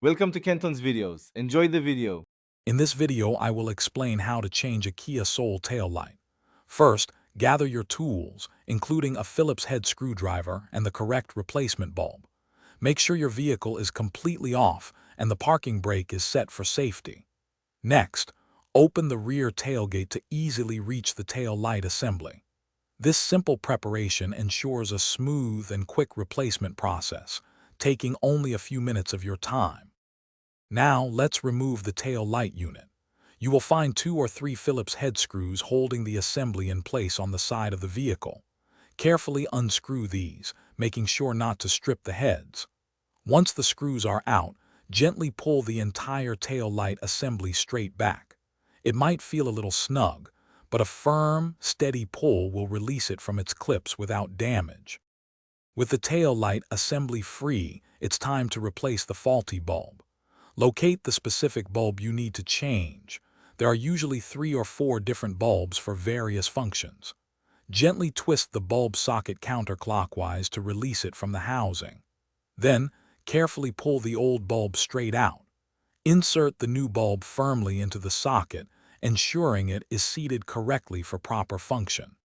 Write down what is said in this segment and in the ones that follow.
Welcome to Kenton's videos. Enjoy the video. In this video, I will explain how to change a Kia Soul taillight. First, gather your tools, including a Phillips head screwdriver and the correct replacement bulb. Make sure your vehicle is completely off and the parking brake is set for safety. Next, open the rear tailgate to easily reach the tail light assembly. This simple preparation ensures a smooth and quick replacement process, taking only a few minutes of your time. Now, let's remove the tail light unit. You will find 2 or 3 Phillips head screws holding the assembly in place on the side of the vehicle. Carefully unscrew these, making sure not to strip the heads. Once the screws are out, gently pull the entire tail light assembly straight back. It might feel a little snug, but a firm, steady pull will release it from its clips without damage. With the tail light assembly free, it's time to replace the faulty bulb. Locate the specific bulb you need to change. There are usually 3 or 4 different bulbs for various functions. Gently twist the bulb socket counterclockwise to release it from the housing. Then, carefully pull the old bulb straight out. Insert the new bulb firmly into the socket, ensuring it is seated correctly for proper function.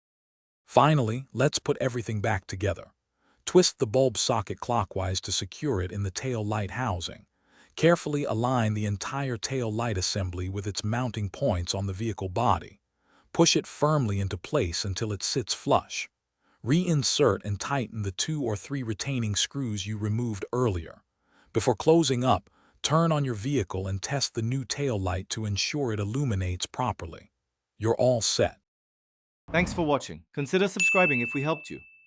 Finally, let's put everything back together. Twist the bulb socket clockwise to secure it in the tail light housing. Carefully align the entire tail light assembly with its mounting points on the vehicle body. Push it firmly into place until it sits flush. Reinsert and tighten the 2 or 3 retaining screws you removed earlier. Before closing up, turn on your vehicle and test the new tail light to ensure it illuminates properly. You're all set. Thanks for watching. Consider subscribing if we helped you.